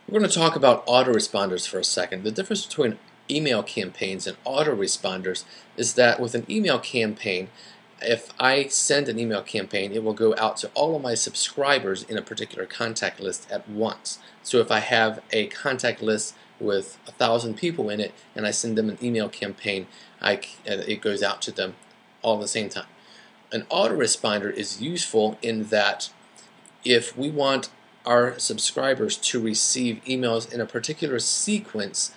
We're going to talk about autoresponders for a second. The difference between email campaigns and autoresponders is that with an email campaign, if I send an email campaign, it will go out to all of my subscribers in a particular contact list at once. So if I have a contact list with 1,000 people in it and I send them an email campaign, it goes out to them all at the same time. An autoresponder is useful in that if we want our subscribers to receive emails in a particular sequence,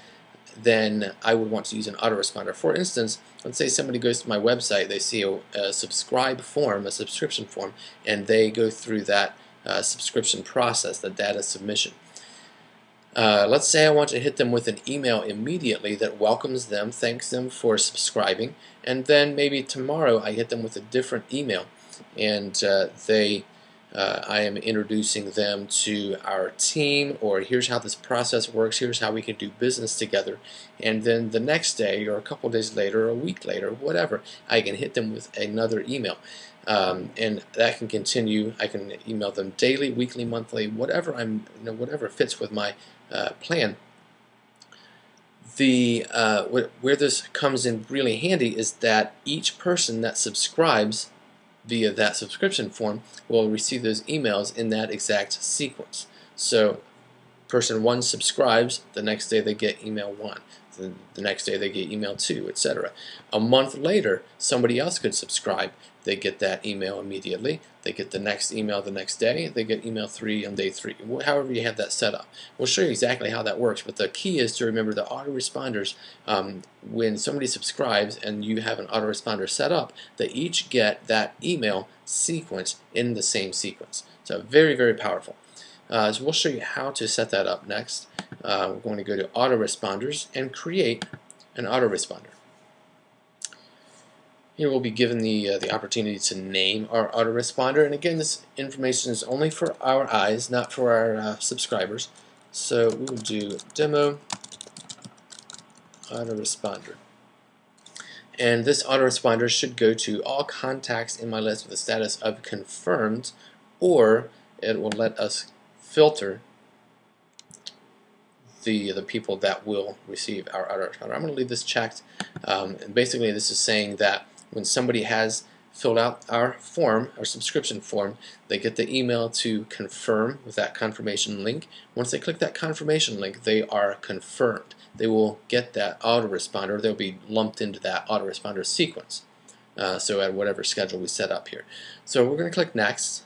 then I would want to use an autoresponder. For instance, let's say somebody goes to my website, they see a subscribe form, a subscription form, and they go through that subscription process, the data submission. Let's say I want to hit them with an email immediately that welcomes them, thanks them for subscribing, and then maybe tomorrow I hit them with a different email, and I am introducing them to our team, or here's how this process works, here's how we can do business together. And then the next day, or a couple days later, or a week later, whatever, I can hit them with another email. And that can continue. I can email them daily, weekly, monthly, whatever whatever fits with my plan. Where this comes in really handy is that each person that subscribes via that subscription form will receive those emails in that exact sequence. So person 1 subscribes, the next day they get email 1, the next day they get email 2, etc. A month later, somebody else could subscribe. They get that email immediately. They get the next email the next day. They get email 3 on day 3. However you have that set up. We'll show you exactly how that works, but the key is to remember the autoresponders. When somebody subscribes and you have an autoresponder set up, they each get that email sequence in the same sequence. So very, very powerful. So we'll show you how to set that up next. We're going to go to autoresponders and create an autoresponder. Here we'll be given the opportunity to name our autoresponder, and again, this information is only for our eyes, not for our subscribers. So we will do demo autoresponder. And this autoresponder should go to all contacts in my list with a status of confirmed, or it will let us filter the people that will receive our autoresponder. I'm going to leave this checked, and basically this is saying that when somebody has filled out our form, our subscription form, they get the email to confirm with that confirmation link. Once they click that confirmation link, they are confirmed. They will get that autoresponder. They'll be lumped into that autoresponder sequence. So at whatever schedule we set up here. So we're going to click next.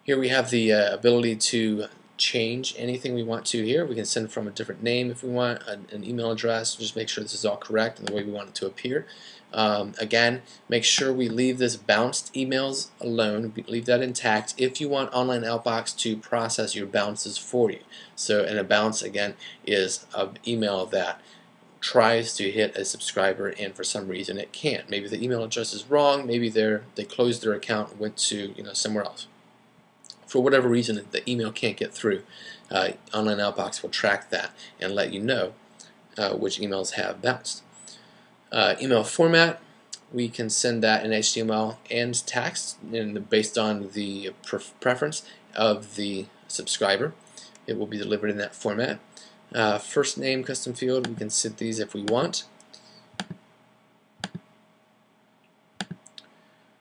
Here we have the ability to change anything we want to here. We can send from a different name if we want, an email address. Just make sure this is all correct and the way we want it to appear. Again, make sure we leave this bounced emails alone. Leave that intact if you want Online Outbox to process your bounces for you. So, and a bounce, again, is an email that tries to hit a subscriber and for some reason it can't. Maybe the email address is wrong. Maybe they closed their account and went to somewhere else. For whatever reason, the email can't get through. Online Outbox will track that and let you know which emails have bounced. Email format, we can send that in HTML and text, and based on the preference of the subscriber, it will be delivered in that format. First name custom field, we can set these if we want.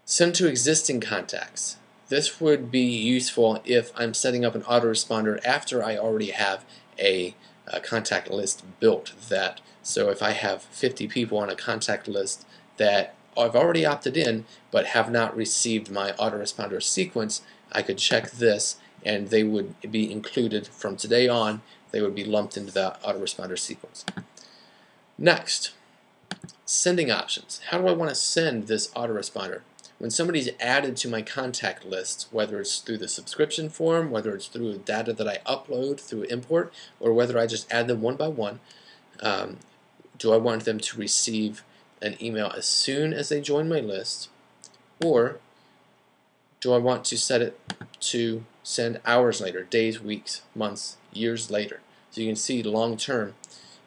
Send to existing contacts. This would be useful if I'm setting up an autoresponder after I already have a contact list built. So if I have 50 people on a contact list that I've already opted in but have not received my autoresponder sequence, I could check this and they would be included from today on. They would be lumped into the autoresponder sequence. Next, sending options. How do I want to send this autoresponder? When somebody's added to my contact list, whether it's through the subscription form, whether it's through data that I upload through import, or whether I just add them one by one, do I want them to receive an email as soon as they join my list, or do I want to set it to send hours later, days, weeks, months, years later? So you can see long-term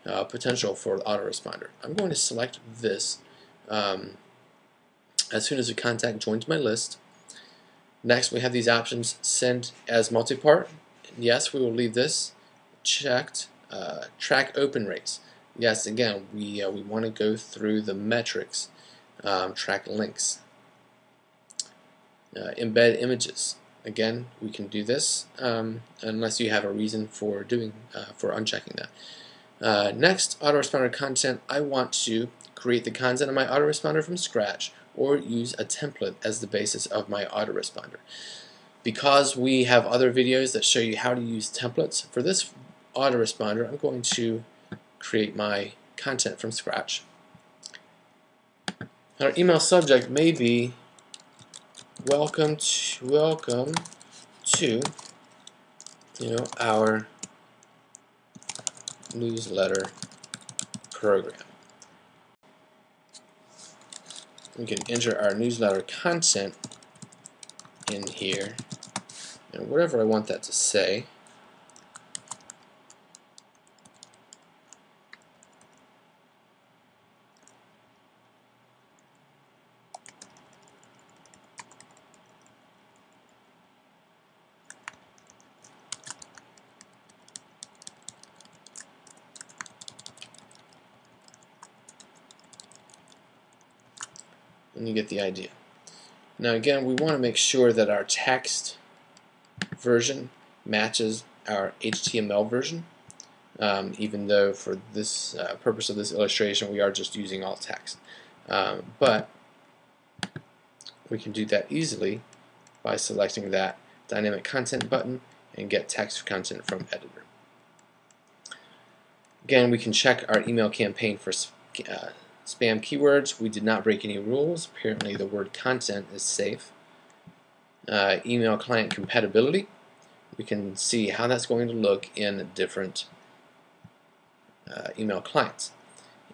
potential for the autoresponder. I'm going to select this as soon as a contact joins my list, Next, we have these options: send as multi-part. Yes, we will leave this checked. Track open rates. Yes, again, we want to go through the metrics. Track links. Embed images. Again, we can do this unless you have a reason for unchecking that. Next, autoresponder content. I want to create the content of my autoresponder from scratch or use a template as the basis of my autoresponder. Because we have other videos that show you how to use templates, for this autoresponder I'm going to create my content from scratch. Our email subject may be welcome to our newsletter program. We can enter our newsletter content in here and whatever I want that to say. And you get the idea. Now again, we want to make sure that our text version matches our HTML version, even though for this purpose of this illustration we are just using alt text. But we can do that easily by selecting that dynamic content button and get text content from editor. Again, we can check our email campaign for spam keywords. We did not break any rules. Apparently the word content is safe. Email client compatibility. We can see how that's going to look in different email clients.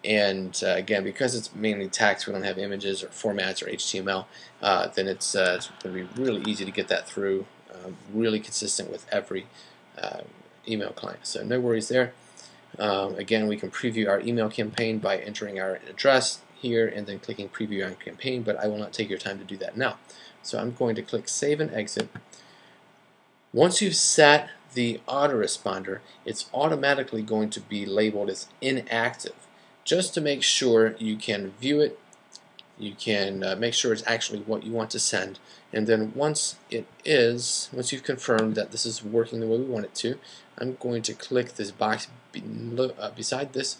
And again, because it's mainly text, we don't have images or formats or HTML, then it's going to be really easy to get that through, really consistent with every email client. So no worries there. Again, we can preview our email campaign by entering our address here and then clicking preview on campaign, but I will not take your time to do that now. So I'm going to click save and exit. Once you've set the autoresponder, it's automatically going to be labeled as inactive. Just to make sure you can view it, you can make sure it's actually what you want to send, and then once you've confirmed that this is working the way we want it to, I'm going to click this box beside this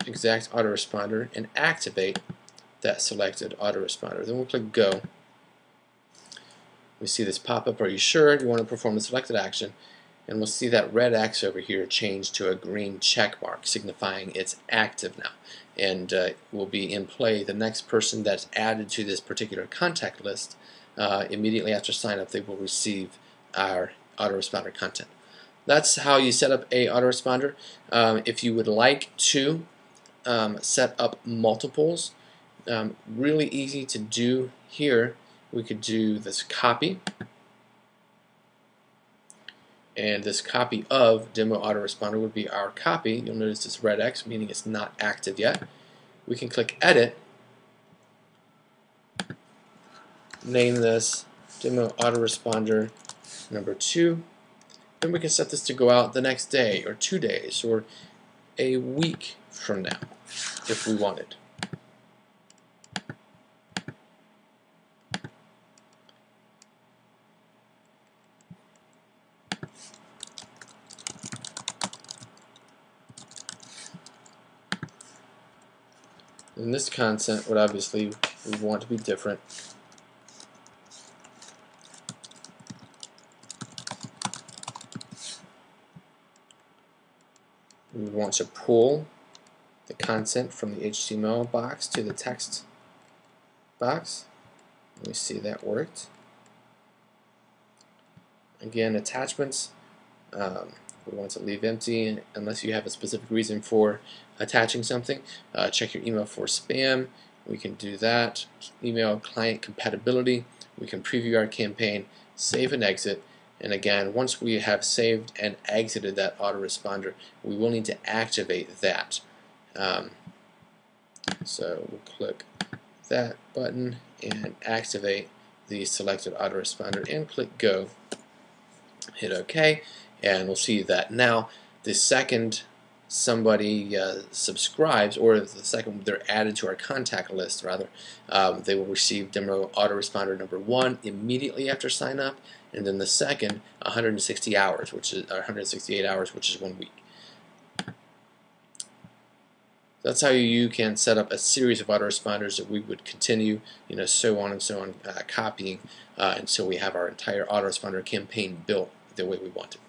exact autoresponder and activate that selected autoresponder. Then we'll click go. We see this pop up, are you sure you want to perform the selected action? And we'll see that red X over here change to a green check mark, signifying it's active now and will be in play. The next person that's added to this particular contact list, immediately after sign up, they will receive our autoresponder content. That's how you set up a autoresponder. If you would like to set up multiples, really easy to do here. We could do this copy, and this copy of demo autoresponder would be our copy. You'll notice this red X, meaning it's not active yet. We can click edit, name this demo autoresponder number 2. Then we can set this to go out the next day or 2 days or a week from now if we wanted. And this content would obviously we want to be different. We want to pull the content from the HTML box to the text box. Let me see that worked. Again, attachments, we want to leave empty unless you have a specific reason for attaching something. Check your email for spam. We can do that. Email client compatibility. We can preview our campaign, save and exit. And again, once we have saved and exited that autoresponder, we will need to activate that. So we'll click that button and activate the selected autoresponder and click go. Hit OK, and we'll see that now the second somebody subscribes, or the second they're added to our contact list rather, they will receive demo autoresponder number 1 immediately after sign up, and then the second 160 hours, which is 168 hours, which is 1 week. That's how you can set up a series of autoresponders that we would continue, so on and so on, copying until we have our entire autoresponder campaign built the way we want it.